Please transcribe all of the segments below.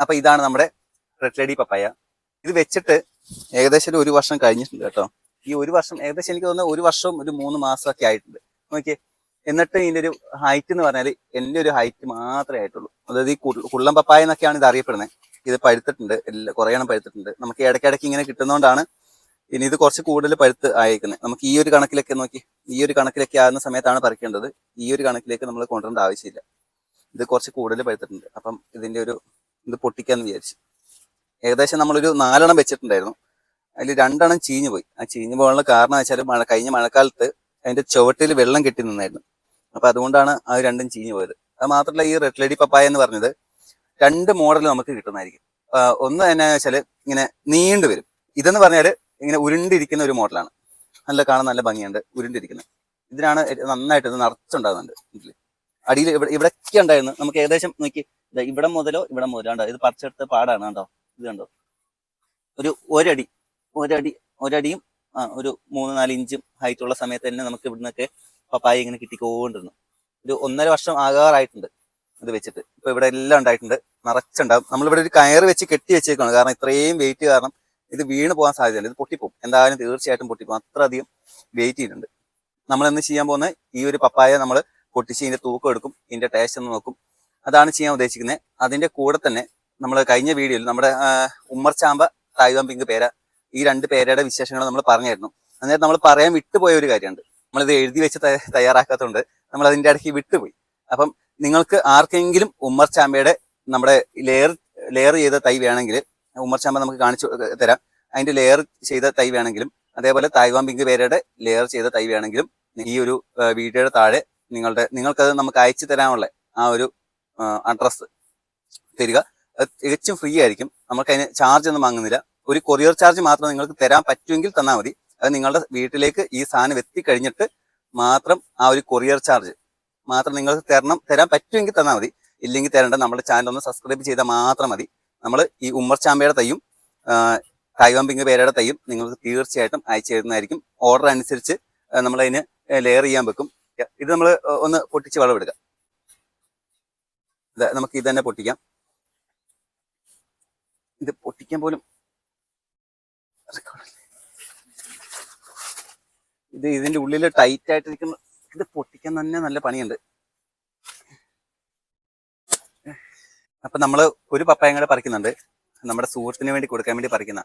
അപ്പൊ ഇതാണ് നമ്മുടെ റെഡ് ലേഡി പപ്പായ. ഇത് വെച്ചിട്ട് ഏകദേശം ഒരു വർഷം കഴിഞ്ഞിട്ടുണ്ട് കേട്ടോ. ഈ ഒരു വർഷം ഏകദേശം എനിക്ക് തോന്നുന്നത് ഒരു വർഷം ഒരു 3 മാസമൊക്കെ ആയിട്ടുണ്ട്. നോക്കിയേ, എന്നിട്ട് ഇതിന്റെ ഒരു ഹൈറ്റ് എന്ന് പറഞ്ഞാൽ എൻ്റെ ഒരു ഹൈറ്റ് മാത്രമേ ആയിട്ടുള്ളൂ. അതായത് ഈ കുള്ളം പപ്പായ എന്നൊക്കെയാണ് ഇത് അറിയപ്പെടുന്നത്. ഇത് പഴുത്തിട്ടുണ്ട്, കുറേ എണ്ണം പഴുത്തിട്ടുണ്ട്. നമുക്ക് ഇടയ്ക്കിടയ്ക്ക് ഇങ്ങനെ കിട്ടുന്നതുകൊണ്ടാണ് ഇനി ഇത് കുറച്ച് കൂടുതൽ പഴുത്ത് അയക്കുന്നത്. നമുക്ക് ഈ ഒരു കണക്കിലൊക്കെ നോക്കി, ഈ ഒരു കണക്കിലൊക്കെ ആകുന്ന സമയത്താണ് പറിക്കേണ്ടത്. ഈ ഒരു കണക്കിലേക്ക് നമ്മൾ കൊണ്ടുവരേണ്ട ആവശ്യമില്ല. ഇത് കുറച്ച് കൂടുതൽ പഴുത്തിട്ടുണ്ട്. അപ്പം ഇതിന്റെ ഒരു ഇത് പൊട്ടിക്കാന്ന് വിചാരിച്ചു. ഏകദേശം നമ്മളൊരു 4 എണ്ണം വെച്ചിട്ടുണ്ടായിരുന്നു. അതിൽ 2 എണ്ണം ചീഞ്ഞു പോയി. ആ ചീഞ്ഞു പോകാനുള്ള കാരണം വെച്ചാൽ കഴിഞ്ഞ മഴക്കാലത്ത് അതിന്റെ ചുവട്ടിൽ വെള്ളം കെട്ടി നിന്നായിരുന്നു. അപ്പൊ അതുകൊണ്ടാണ് അത് 2ഉം ചീഞ്ഞു പോയത്. അത് മാത്രമല്ല, ഈ റെഡ് ലേഡി പപ്പായ എന്ന് പറഞ്ഞത് 2 മോഡൽ നമുക്ക് കിട്ടുന്നതായിരിക്കും. ഒന്ന് എന്നാ വെച്ചാൽ ഇങ്ങനെ നീണ്ടു വരും. ഇതെന്ന് പറഞ്ഞാൽ ഇങ്ങനെ ഉരുണ്ടിരിക്കുന്ന ഒരു മോഡലാണ്. കാണാൻ നല്ല ഭംഗിയുണ്ട്, ഉരുണ്ടിരിക്കുന്നത്. ഇതിനാണ് നന്നായിട്ട് ഇത് നിറച്ചുണ്ടാകുന്നുണ്ട്. ഇതിൽ അടിയിൽ ഇവിടൊക്കെ ഉണ്ടായിരുന്നു. നമുക്ക് ഏകദേശം നോക്കി, ഇവിടെ മുതലോ കണ്ടോ, ഇത് പറിച്ചെടുത്ത പാടാണ് കണ്ടോ. ഇത് കണ്ടോ, ഒരടിയും ഒരു 3-4 ഇഞ്ചും ഹൈറ്റ് ഉള്ള സമയത്ത് തന്നെ നമുക്ക് ഇവിടുന്നൊക്കെ പപ്പായ ഇങ്ങനെ കിട്ടിക്കൊണ്ടിരുന്നു. ഒരു 1.5 വർഷം ആകാറായിട്ടുണ്ട് ഇത് വെച്ചിട്ട്. ഇപ്പൊ ഇവിടെ എല്ലാം ഉണ്ടായിട്ടുണ്ട്, നിറച്ചുണ്ടാവും. നമ്മളിവിടെ ഒരു കയറ് വെച്ച് കെട്ടി വെച്ചേക്കാണ്. കാരണം ഇത്രയും വെയിറ്റ് കാരണം ഇത് വീണ് പോകാൻ സാധ്യതയുണ്ട്. ഇത് പൊട്ടിപ്പോകും, എന്തായാലും തീർച്ചയായിട്ടും പൊട്ടിപ്പോകും. അത്രയധികം വെയിറ്റ് ചെയ്യുന്നുണ്ട്. നമ്മൾ എന്ന് ചെയ്യാൻ പോകുന്ന ഈ ഒരു പപ്പായ നമ്മൾ പൊട്ടിച്ച് ഇതിന്റെ തൂക്കം എടുക്കും, ഇതിന്റെ ടേസ്റ്റ് ഒന്ന് നോക്കും. അതാണ് ചെയ്യാൻ ഉദ്ദേശിക്കുന്നത്. അതിന്റെ കൂടെ തന്നെ നമ്മൾ കഴിഞ്ഞ വീഡിയോയിൽ നമ്മുടെ ഉമ്മർചാമ്പ, തായ്വാൻ പിങ്ക് പേര, ഈ 2 പേരയുടെ വിശേഷങ്ങൾ നമ്മൾ പറഞ്ഞായിരുന്നു. അന്നേരം നമ്മൾ പറയാൻ വിട്ടുപോയ ഒരു കാര്യമുണ്ട്. നമ്മളിത് എഴുതി വെച്ച് തയ്യാറാക്കാത്തതുകൊണ്ട് നമ്മൾ അതിന്റെ ഇടയ്ക്ക് വിട്ടുപോയി. അപ്പം നിങ്ങൾക്ക് ആർക്കെങ്കിലും ഉമ്മർചാമ്പയുടെ നമ്മുടെ ലെയർ ചെയ്ത തൈ വേണമെങ്കിൽ ഉമ്മർചാമ്പ നമുക്ക് കാണിച്ചു തരാം. അതിന്റെ ലെയർ ചെയ്ത തൈ വേണമെങ്കിലും അതേപോലെ തായ്വാൻ പിങ്ക് പേരയുടെ ലെയർ ചെയ്ത തൈ വേണമെങ്കിലും ഈ ഒരു വീഡിയോയുടെ താഴെ നിങ്ങൾക്കത് നമുക്ക് അയച്ചു തരാനുള്ള ആ ഒരു അഡ്രസ്സ് തരിക. അത് തികച്ചും ഫ്രീ ആയിരിക്കും. നമുക്ക് അതിന് ചാർജ് ഒന്നും വാങ്ങുന്നില്ല. ഒരു കൊറിയർ ചാർജ് മാത്രം നിങ്ങൾക്ക് തരാൻ പറ്റുമെങ്കിൽ തന്നാൽ മതി. അത് നിങ്ങളുടെ വീട്ടിലേക്ക് ഈ സാധനം എത്തിക്കഴിഞ്ഞിട്ട് മാത്രം ആ ഒരു കൊറിയർ ചാർജ് മാത്രം നിങ്ങൾക്ക് തരാൻ പറ്റുമെങ്കിൽ തന്നാൽ മതി. ഇല്ലെങ്കിൽ തരേണ്ട. നമ്മുടെ ചാനൽ ഒന്ന് സബ്സ്ക്രൈബ് ചെയ്താൽ മാത്രം മതി. നമ്മൾ ഈ ഉമ്മർചാമ്പയുടെ തൈയും തായ്വാൻ പിങ്ക് പേരയുടെ തൈയും നിങ്ങൾക്ക് തീർച്ചയായിട്ടും അയച്ചു തരുന്നതായിരിക്കും. ഓർഡർ അനുസരിച്ച് നമ്മളതിന് ലെയർ ചെയ്യാൻ വെക്കും. ഇത് നമ്മൾ ഒന്ന് പൊട്ടിച്ച് വളമെടുക്കാം. നമുക്ക് ഇത് തന്നെ പൊട്ടിക്കാം. ഇത് പൊട്ടിക്കാൻ പോലും ഇതിന്റെ ഉള്ളിൽ ടൈറ്റ് ആയിട്ടിരിക്കുന്ന ഇത് പൊട്ടിക്കാൻ തന്നെ നല്ല പണിയുണ്ട്. അപ്പൊ നമ്മള് ഒരു പപ്പായം കൂടെ പറിക്കുന്നുണ്ട്. നമ്മുടെ സുഹൃത്തിന് വേണ്ടി കൊടുക്കാൻ വേണ്ടി പറിക്കുന്ന.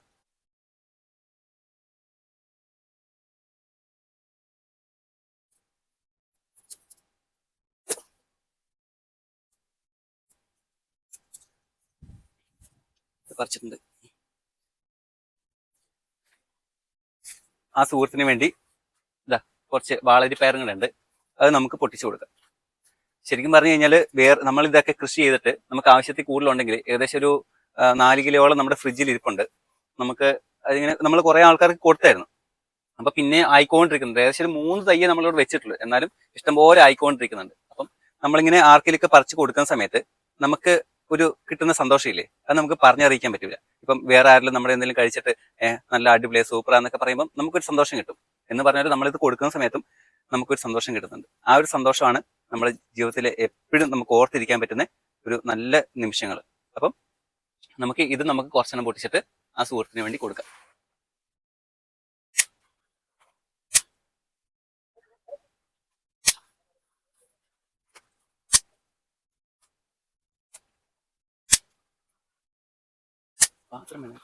പറിച്ചിട്ടുണ്ട്. ആ സുഹൃത്തിന് വേണ്ടി കുറച്ച് വാളരി പയറുകളുണ്ട്, അത് നമുക്ക് പൊട്ടിച്ചു കൊടുക്കാം. ശരിക്കും പറഞ്ഞു കഴിഞ്ഞാൽ നമ്മൾ ഇതൊക്കെ കൃഷി ചെയ്തിട്ട് നമുക്ക് ആവശ്യത്തിൽ കൂടുതലുണ്ടെങ്കിൽ ഏകദേശം ഒരു 4 കിലോയോളം നമ്മുടെ ഫ്രിഡ്ജിൽ ഇരിപ്പുണ്ട്. നമുക്ക് അതിങ്ങനെ നമ്മൾ കുറെ ആൾക്കാർക്ക് കൊടുത്തായിരുന്നു. അപ്പൊ പിന്നെ ആയിക്കൊണ്ടിരിക്കുന്നുണ്ട്. ഏകദേശം 3 തയ്യേ നമ്മളിവിടെ വെച്ചിട്ടുള്ളൂ. എന്നാലും ഇഷ്ടംപോലെ ആയിക്കൊണ്ടിരിക്കുന്നുണ്ട്. അപ്പം നമ്മളിങ്ങനെ ആർക്കിലൊക്കെ പറിച്ചു കൊടുക്കുന്ന സമയത്ത് നമുക്ക് ഒരു കിട്ടുന്ന സന്തോഷമില്ലേ, അത് നമുക്ക് പറഞ്ഞറിയിക്കാൻ പറ്റില്ല. ഇപ്പം വേറെ ആരെങ്കിലും നമ്മുടെ എന്തെങ്കിലും കഴിച്ചിട്ട് നല്ല അടിപൊളിയാ സൂപ്പറാന്നൊക്കെ പറയുമ്പോൾ നമുക്കൊരു സന്തോഷം കിട്ടും. എന്ന് പറഞ്ഞാൽ നമ്മളിത് കൊടുക്കുന്ന സമയത്തും നമുക്കൊരു സന്തോഷം കിട്ടുന്നുണ്ട്. ആ ഒരു സന്തോഷമാണ് നമ്മുടെ ജീവിതത്തിൽ എപ്പോഴും നമുക്ക് ഓർത്തിരിക്കാൻ പറ്റുന്ന ഒരു നല്ല നിമിഷങ്ങൾ. അപ്പം നമുക്ക് കുറച്ചെണ്ണം പൊട്ടിച്ചിട്ട് ആ സുഹൃത്തിന് വേണ്ടി കൊടുക്കാം. പാത്രം വേണം.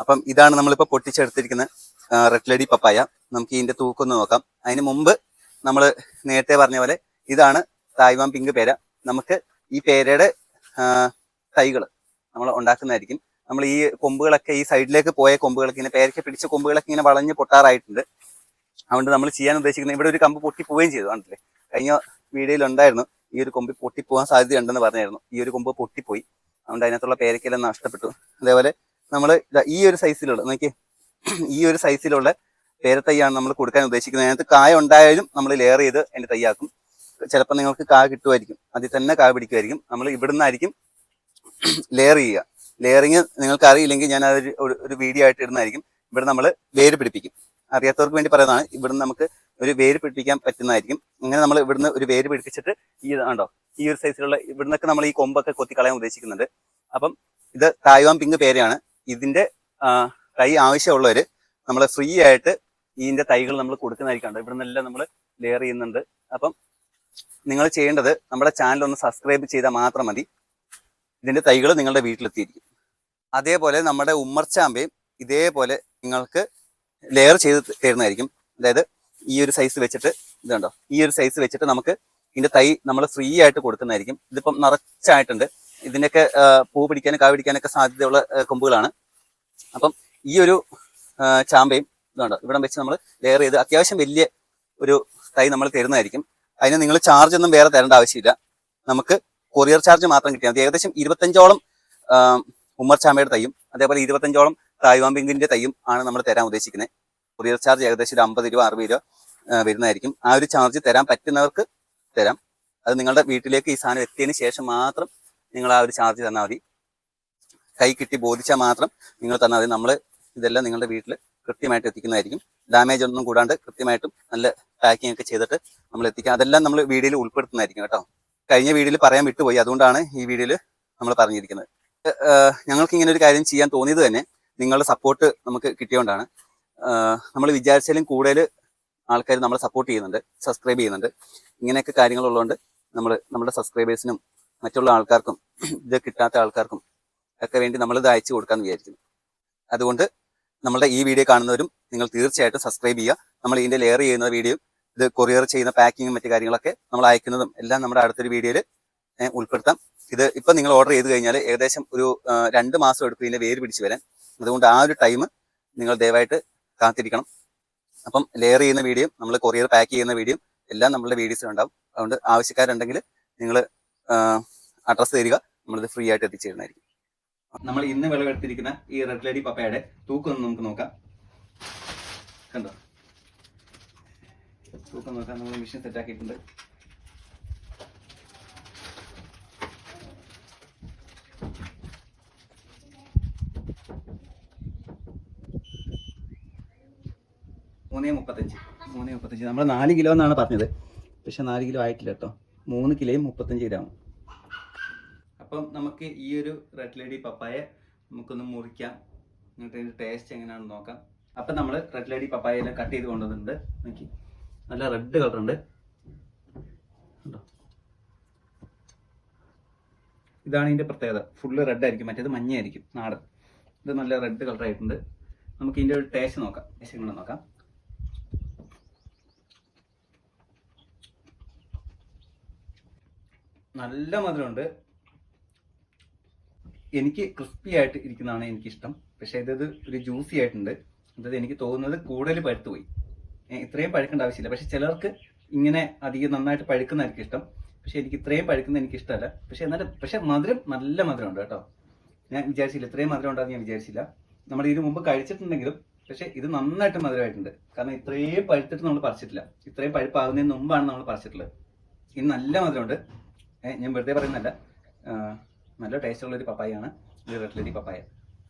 അപ്പം ഇതാണ് നമ്മളിപ്പോൾ പൊട്ടിച്ചെടുത്തിരിക്കുന്ന റെഡ് ലേഡി പപ്പായ. നമുക്ക് ഇതിന്റെ തൂക്കൊന്ന് നോക്കാം. അതിന് മുമ്പ് നമ്മൾ നേരത്തെ പറഞ്ഞ പോലെ ഇതാണ് തായ്വാൻ പിങ്ക് പേര. നമുക്ക് ഈ പേരയുടെ തൈകൾ നമ്മൾ ഉണ്ടാക്കുന്നതായിരിക്കും. നമ്മൾ ഈ കൊമ്പുകളൊക്കെ ഈ സൈഡിലേക്ക് പോയ കൊമ്പുകളൊക്കെ ഇങ്ങനെ പേരയ്ക്ക പിടിച്ച കൊമ്പുകളൊക്കെ ഇങ്ങനെ വളഞ്ഞ് പൊട്ടാറായിട്ടുണ്ട്. അതുകൊണ്ട് നമ്മൾ ചെയ്യാൻ ഉദ്ദേശിക്കുന്നത് ഇവിടെ ഒരു കമ്പ് പൊട്ടിപ്പോവുകയും ചെയ്തു. കണ്ടില്ലേ, കഴിഞ്ഞ വീഡിയോയിൽ ഉണ്ടായിരുന്നു ഈ ഒരു കൊമ്പ് പൊട്ടിപ്പോകാൻ സാധ്യതയുണ്ടെന്ന് പറഞ്ഞായിരുന്നു. ഈ ഒരു കൊമ്പ് പൊട്ടിപ്പോയി, അതുകൊണ്ട് അതിനകത്തുള്ള പേരയ്ക്കെല്ലാം നഷ്ടപ്പെട്ടു. അതേപോലെ നമ്മൾ ഈ ഒരു സൈസിലുള്ള നോക്കി, ഈ ഒരു സൈസിലുള്ള പേരത്തൈയാണ് നമ്മൾ കൊടുക്കാൻ ഉദ്ദേശിക്കുന്നത്. അതിനകത്ത് കായ ഉണ്ടായാലും നമ്മൾ ലെയർ ചെയ്ത് അതിൻ്റെ തൈയാക്കും. ചിലപ്പോൾ നിങ്ങൾക്ക് കായ കിട്ടുമായിരിക്കും, അതിൽ തന്നെ കായ പിടിക്കുമായിരിക്കും. നമ്മൾ ഇവിടുന്നായിരിക്കും ലെയർ ചെയ്യുക. ലെയറിങ് നിങ്ങൾക്ക് അറിയില്ലെങ്കിൽ ഞാൻ അതൊരു ഒരു വീഡിയോ ആയിട്ട് ഇടുന്നതായിരിക്കും. ഇവിടെ നമ്മൾ വേര് പിടിപ്പിക്കും. അറിയാത്തവർക്ക് വേണ്ടി പറയുന്നതാണ്. ഇവിടുന്ന് നമുക്ക് ഒരു വേര് പിടിപ്പിക്കാൻ പറ്റുന്നതായിരിക്കും. അങ്ങനെ നമ്മൾ ഇവിടുന്ന് ഒരു വേര് പിടിപ്പിച്ചിട്ട് ഈ കണ്ടോ, ഈ ഒരു സൈസിലുള്ള ഇവിടുന്നൊക്കെ നമ്മൾ ഈ കൊമ്പൊക്കെ കൊത്തിക്കളയാൻ ഉദ്ദേശിക്കുന്നുണ്ട്. അപ്പം ഇത് തായ്വാൻ പിങ്ക് പേരയാണ്. ഇതിന്റെ തൈ ആവശ്യമുള്ളവർ നമ്മൾ ഫ്രീ ആയിട്ട് ഇതിന്റെ തൈകൾ നമ്മൾ കൊടുക്കുന്നതായിരിക്കും. ഇവിടെ നിന്നെല്ലാം നമ്മൾ ലെയർ ചെയ്യുന്നുണ്ട്. അപ്പം നിങ്ങൾ ചെയ്യേണ്ടത് നമ്മുടെ ചാനൽ ഒന്ന് സബ്സ്ക്രൈബ് ചെയ്താൽ മാത്രം മതി. ഇതിന്റെ തൈകൾ നിങ്ങളുടെ വീട്ടിലെത്തിയിരിക്കും. അതേപോലെ നമ്മുടെ ഉമ്മർച്ചാമ്പയും ഇതേപോലെ നിങ്ങൾക്ക് ലെയർ ചെയ്ത് തരുന്നതായിരിക്കും. അതായത് ഈ ഒരു സൈസ് വെച്ചിട്ട് ഇത് കണ്ടോ, ഈ ഒരു സൈസ് വെച്ചിട്ട് നമുക്ക് ഇതിന്റെ തൈ നമ്മൾ ഫ്രീ ആയിട്ട് കൊടുക്കുന്നതായിരിക്കും. ഇതിപ്പം നിറച്ചായിട്ടുണ്ട്. ഇതിനൊക്കെ പൂ പിടിക്കാനും കാ പിടിക്കാനൊക്കെ സാധ്യതയുള്ള കൊമ്പുകളാണ്. അപ്പം ഈ ഒരു ചാമ്പയും ഇതുണ്ടോ ഇവിടെ വെച്ച് നമ്മൾ ലെയർ ചെയ്ത് അത്യാവശ്യം വലിയ ഒരു തൈ നമ്മൾ തരുന്നതായിരിക്കും. അതിന് നിങ്ങൾ ചാർജ് ഒന്നും വേറെ തരേണ്ട ആവശ്യമില്ല. നമുക്ക് കൊറിയർ ചാർജ് മാത്രം കിട്ടിയാൽ മതി. ഏകദേശം 25ഓളം ഉമ്മർച്ചാമ്പയുടെ തൈയും അതേപോലെ 25ഓളം തായ്വാൻ പിങ്കിന്റെ തൈയും ആണ് നമ്മൾ തരാൻ ഉദ്ദേശിക്കുന്നത്. കൊറിയർ ചാർജ് ഏകദേശം ഒരു 50 രൂപ 60 രൂപ വരുന്നതായിരിക്കും. ആ ഒരു ചാർജ് തരാൻ പറ്റുന്നവർക്ക് തരാം. അത് നിങ്ങളുടെ വീട്ടിലേക്ക് ഈ സാധനം എത്തിയതിന് ശേഷം മാത്രം നിങ്ങൾ ആ ഒരു ചാർജ് തന്നാൽ മതി. കൈ കിട്ടി ബോധിച്ചാൽ മാത്രം നിങ്ങൾ തന്നാൽ മതി. നമ്മൾ ഇതെല്ലാം നിങ്ങളുടെ വീട്ടിൽ കൃത്യമായിട്ട് എത്തിക്കുന്നതായിരിക്കും. ഡാമേജ് ഒന്നും കൂടാണ്ട് കൃത്യമായിട്ടും നല്ല പാക്കിംഗ് ഒക്കെ ചെയ്തിട്ട് നമ്മൾ എത്തിക്കാം. അതെല്ലാം നമ്മൾ വീഡിയോയിൽ ഉൾപ്പെടുത്തുന്നതായിരിക്കും കേട്ടോ. കഴിഞ്ഞ വീഡിയോയിൽ പറയാൻ വിട്ടുപോയി, അതുകൊണ്ടാണ് ഈ വീഡിയോയിൽ നമ്മൾ പറഞ്ഞിരിക്കുന്നത്. ഞങ്ങൾക്ക് ഇങ്ങനെ ഒരു കാര്യം ചെയ്യാൻ തോന്നിയത് തന്നെ നിങ്ങളുടെ സപ്പോർട്ട് നമുക്ക് കിട്ടിയോണ്ടാണ്. നമ്മൾ വിചാരിച്ചാലും കൂടുതൽ ആൾക്കാർ നമ്മളെ സപ്പോർട്ട് ചെയ്യുന്നുണ്ട്, സബ്സ്ക്രൈബ് ചെയ്യുന്നുണ്ട്. ഇങ്ങനെയൊക്കെ കാര്യങ്ങളുള്ളതുകൊണ്ട് നമ്മുടെ സബ്സ്ക്രൈബേഴ്സിനും മറ്റുള്ള ആൾക്കാർക്കും ഇത് കിട്ടാത്ത ആൾക്കാർക്കും ഒക്കെ വേണ്ടി നമ്മളിത് അയച്ചു കൊടുക്കാമെന്ന് വിചാരിക്കുന്നു. അതുകൊണ്ട് നമ്മളുടെ ഈ വീഡിയോ കാണുന്നവരും നിങ്ങൾ തീർച്ചയായിട്ടും സബ്സ്ക്രൈബ് ചെയ്യുക. നമ്മൾ ഇതിൻ്റെ ലെയർ ചെയ്യുന്ന വീഡിയോ, ഇത് കൊറിയർ ചെയ്യുന്ന പാക്കിങ്ങും മറ്റു കാര്യങ്ങളൊക്കെ നമ്മൾ അയക്കുന്നതും എല്ലാം നമ്മുടെ അടുത്തൊരു വീഡിയോയിൽ ഉൾപ്പെടുത്താം. ഇത് ഇപ്പം നിങ്ങൾ ഓർഡർ ചെയ്ത് കഴിഞ്ഞാൽ ഏകദേശം ഒരു 2 മാസം എടുക്കും ഇതിൻ്റെ വേര് പിടിച്ച് വരാൻ. അതുകൊണ്ട് ആ ഒരു ടൈം നിങ്ങൾ ദയവായിട്ട് കാത്തിരിക്കണം. അപ്പം ലെയർ ചെയ്യുന്ന വീഡിയോ, നമ്മൾ കൊറിയർ പാക്ക് ചെയ്യുന്ന വീഡിയോ എല്ലാം നമ്മളുടെ വീഡിയോസിലുണ്ടാവും. അതുകൊണ്ട് ആവശ്യക്കാരുണ്ടെങ്കിൽ നിങ്ങൾ അഡ്രസ്സ് തരിക, നമ്മളിത് ഫ്രീ ആയിട്ട് എത്തിച്ചേരുന്നതായിരിക്കും. നമ്മൾ ഇന്ന് വിളവെടുത്തിരിക്കുന്ന ഈ റെഡ് ലേഡി പപ്പയുടെ തൂക്കം ഒന്ന് നമുക്ക് നോക്കാം. കണ്ടോ, തൂക്കം നോക്കാം. നമ്മൾ മെഷീൻ സെറ്റ് ആക്കിയിട്ടുണ്ട്. മൂന്നേ മുപ്പത്തഞ്ച്. നമ്മൾ 4 കിലോ എന്നാണ് പറഞ്ഞത്, പക്ഷെ 4 കിലോ ആയിട്ടില്ല കേട്ടോ. 3 കിലോയും 35 ഗ്രാം. അപ്പം നമുക്ക് ഈ ഒരു റെഡ് ലേഡി പപ്പായ നമുക്കൊന്ന് മുറിക്കാം, എന്നിട്ട് ഇതിൻ്റെ ടേസ്റ്റ് എങ്ങനെയാണെന്ന് നോക്കാം. അപ്പം നമ്മൾ റെഡ് ലേഡി പപ്പായ എല്ലാം കട്ട് ചെയ്ത് കൊണ്ടുവന്നിട്ടുണ്ട്. നോക്കി, നല്ല റെഡ് കളറുണ്ട്. കണ്ടോ, ഇതാണ് ഇതിൻ്റെ പ്രത്യേകത. ഫുള്ള് റെഡ് ആയിരിക്കും, മറ്റേത് മഞ്ഞയായിരിക്കും നാടൻ. ഇത് നല്ല റെഡ് കളറായിട്ടുണ്ട്. നമുക്ക് ഇതിൻ്റെ ഒരു ടേസ്റ്റ് നോക്കാം. ടേസ്റ്റ് എങ്ങനെ നോക്കാം. നല്ല മധുരമുണ്ട്. എനിക്ക് ക്രിസ്പി ആയിട്ട് ഇരിക്കുന്നതാണ് എനിക്കിഷ്ടം. പക്ഷേ ഇത് ഒരു ജ്യൂസി ആയിട്ടുണ്ട്. അതായത് എനിക്ക് തോന്നുന്നത് കൂടുതൽ പഴുത്തു പോയി. ഇത്രയും പഴുക്കേണ്ട ആവശ്യമില്ല. പക്ഷെ ചിലർക്ക് ഇങ്ങനെ അധികം നന്നായിട്ട് പഴുക്കുന്നതായിരിക്കും ഇഷ്ടം. പക്ഷെ എനിക്ക് ഇത്രയും പഴുക്കുന്നത് എനിക്ക് ഇഷ്ടമല്ല. പക്ഷെ മധുരം നല്ല മധുരമുണ്ട് കേട്ടോ. ഞാൻ വിചാരിച്ചില്ല ഇത്രയും മധുരം ഉണ്ടാകും, ഞാൻ വിചാരിച്ചില്ല. നമ്മൾ ഇതിനു മുമ്പ് കഴിച്ചിട്ടുണ്ടെങ്കിലും പക്ഷെ ഇത് നന്നായിട്ട് മധുരമായിട്ടുണ്ട്. കാരണം ഇത്രയും പഴുത്തിട്ട് നമ്മൾ പറിച്ചിട്ടില്ല. ഇത്രയും പഴുപ്പാകുന്നതിന് മുമ്പാണ് നമ്മൾ പറിച്ചിട്ടുള്ളത്. ഇത് നല്ല മധുരമുണ്ട്. ഞാൻ വെറുതെ പറയുന്നല്ല, നല്ല ടേസ്റ്റുള്ളൊരു പപ്പായാണ് ഇത് റെഡ് ലേഡി പപ്പായ.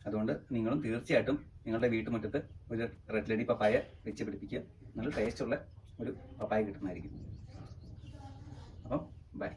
അതുകൊണ്ട് നിങ്ങളും തീർച്ചയായിട്ടും നിങ്ങളുടെ വീട്ടുമുറ്റത്ത് ഒരു റെഡ് ലേഡി പപ്പായ വെച്ച് പിടിപ്പിക്കുക. നല്ല ടേസ്റ്റുള്ള ഒരു പപ്പായ കിട്ടുന്നതായിരിക്കും. അപ്പം ബൈ.